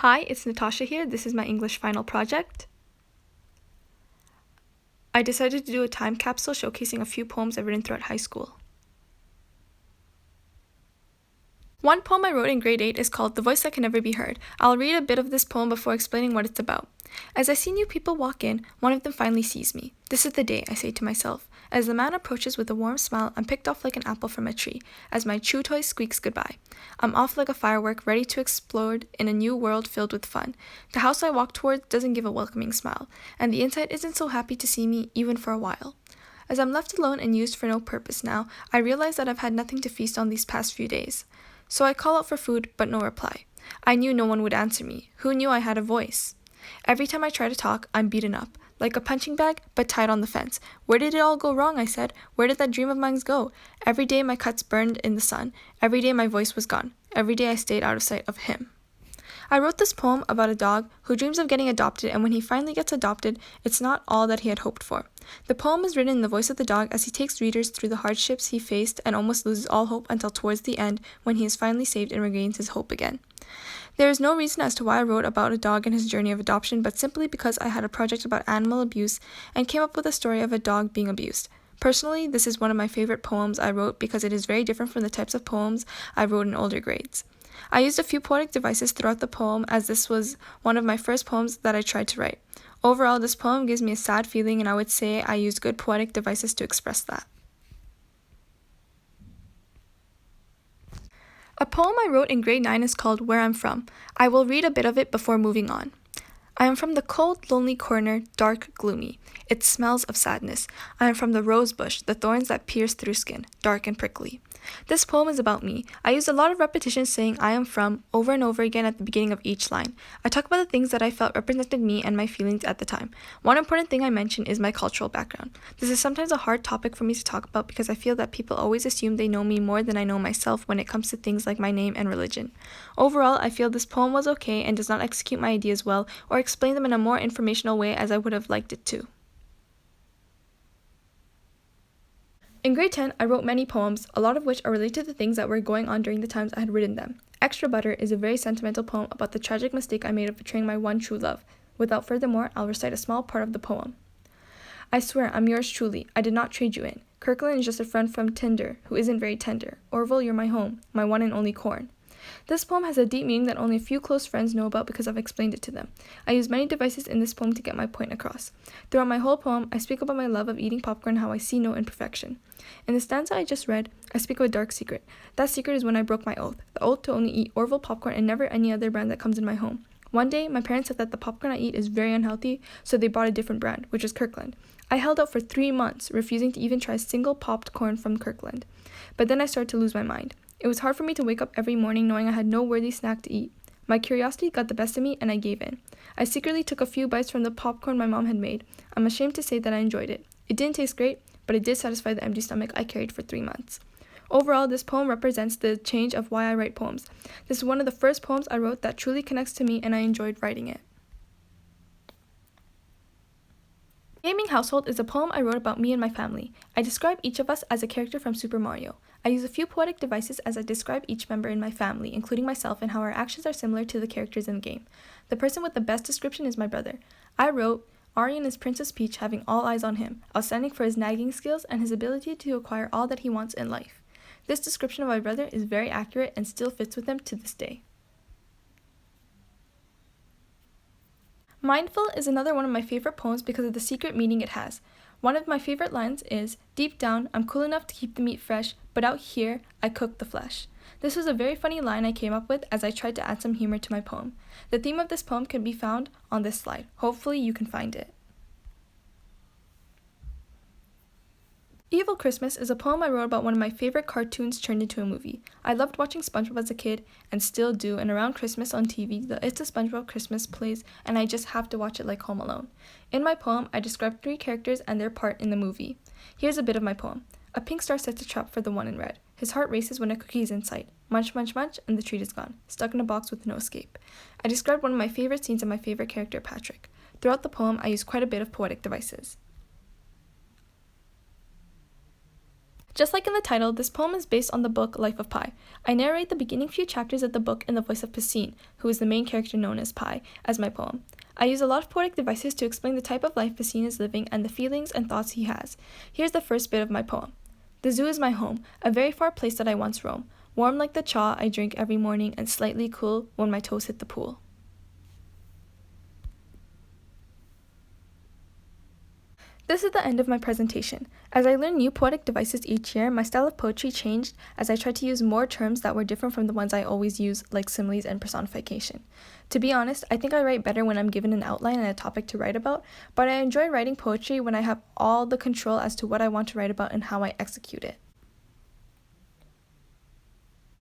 Hi, it's Natasha here. This is my English final project. I decided to do a time capsule showcasing a few poems I've written throughout high school. One poem I wrote in grade 8 is called The Voice That Can Never Be Heard. I'll read a bit of this poem before explaining what it's about. As I see new people walk in, one of them finally sees me. This is the day, I say to myself. As the man approaches with a warm smile, I'm picked off like an apple from a tree, as my chew toy squeaks goodbye. I'm off like a firework, ready to explode in a new world filled with fun. The house I walk towards doesn't give a welcoming smile, and the inside isn't so happy to see me, even for a while. As I'm left alone and used for no purpose now, I realize that I've had nothing to feast on these past few days. So I call out for food, but no reply. I knew no one would answer me. Who knew I had a voice? Every time I try to talk, I'm beaten up, like a punching bag, but tied on the fence. Where did it all go wrong, I said. Where did that dream of mine go? Every day my cuts burned in the sun. Every day my voice was gone. Every day I stayed out of sight of him. I wrote this poem about a dog who dreams of getting adopted, and when he finally gets adopted, it's not all that he had hoped for. The poem is written in the voice of the dog as he takes readers through the hardships he faced and almost loses all hope until towards the end when he is finally saved and regains his hope again. There is no reason as to why I wrote about a dog and his journey of adoption, but simply because I had a project about animal abuse and came up with a story of a dog being abused. Personally, this is one of my favorite poems I wrote because it is very different from the types of poems I wrote in older grades. I used a few poetic devices throughout the poem as this was one of my first poems that I tried to write. Overall, this poem gives me a sad feeling, and I would say I used good poetic devices to express that. A poem I wrote in grade 9 is called Where I'm From. I will read a bit of it before moving on. I am from the cold, lonely corner, dark, gloomy. It smells of sadness. I am from the rose bush, the thorns that pierce through skin, dark and prickly. This poem is about me. I used a lot of repetition saying I am from over and over again at the beginning of each line. I talk about the things that I felt represented me and my feelings at the time. One important thing I mention is my cultural background. This is sometimes a hard topic for me to talk about because I feel that people always assume they know me more than I know myself when it comes to things like my name and religion. Overall, I feel this poem was okay and does not execute my ideas well or explain them in a more informational way as I would have liked it to. In grade 10, I wrote many poems, a lot of which are related to the things that were going on during the times I had written them. Extra Butter is a very sentimental poem about the tragic mistake I made of betraying my one true love. Without furthermore, I'll recite a small part of the poem. I swear I'm yours truly, I did not trade you in. Kirkland is just a friend from Tinder, who isn't very tender. Orville, you're my home, my one and only corn. This poem has a deep meaning that only a few close friends know about because I've explained it to them. I use many devices in this poem to get my point across. Throughout my whole poem, I speak about my love of eating popcorn and how I see no imperfection. In the stanza I just read, I speak of a dark secret. That secret is when I broke my oath, the oath to only eat Orville popcorn and never any other brand that comes in my home. One day, my parents said that the popcorn I eat is very unhealthy, so they bought a different brand, which is Kirkland. I held out for 3 months, refusing to even try a single popped corn from Kirkland. But then I started to lose my mind. It was hard for me to wake up every morning knowing I had no worthy snack to eat. My curiosity got the best of me and I gave in. I secretly took a few bites from the popcorn my mom had made. I'm ashamed to say that I enjoyed it. It didn't taste great, but it did satisfy the empty stomach I carried for 3 months. Overall, this poem represents the change of why I write poems. This is one of the first poems I wrote that truly connects to me and I enjoyed writing it. Gaming Household is a poem I wrote about me and my family. I describe each of us as a character from Super Mario. I use a few poetic devices as I describe each member in my family, including myself, and how our actions are similar to the characters in the game. The person with the best description is my brother. I wrote, Arian is Princess Peach having all eyes on him, outstanding for his nagging skills and his ability to acquire all that he wants in life. This description of my brother is very accurate and still fits with him to this day. Mindful is another one of my favorite poems because of the secret meaning it has. One of my favorite lines is, deep down, I'm cool enough to keep the meat fresh, but out here, I cook the flesh. This was a very funny line I came up with as I tried to add some humor to my poem. The theme of this poem can be found on this slide. Hopefully you can find it. Evil Christmas is a poem I wrote about one of my favorite cartoons turned into a movie. I loved watching SpongeBob as a kid, and still do, and around Christmas on TV, the It's a SpongeBob Christmas plays, and I just have to watch it like Home Alone. In my poem, I describe 3 characters and their part in the movie. Here's a bit of my poem. A pink star sets a trap for the one in red. His heart races when a cookie is in sight. Munch, munch, munch, and the treat is gone. Stuck in a box with no escape. I described one of my favorite scenes of my favorite character, Patrick. Throughout the poem, I use quite a bit of poetic devices. Just like in the title, this poem is based on the book Life of Pi. I narrate the beginning few chapters of the book in the voice of Piscine, who is the main character known as Pi, as my poem. I use a lot of poetic devices to explain the type of life Piscine is living and the feelings and thoughts he has. Here's the first bit of my poem. The zoo is my home, a very far place that I once roam, warm like the cha I drink every morning and slightly cool when my toes hit the pool. This is the end of my presentation. As I learned new poetic devices each year, my style of poetry changed as I tried to use more terms that were different from the ones I always use, like similes and personification. To be honest, I think I write better when I'm given an outline and a topic to write about, but I enjoy writing poetry when I have all the control as to what I want to write about and how I execute it.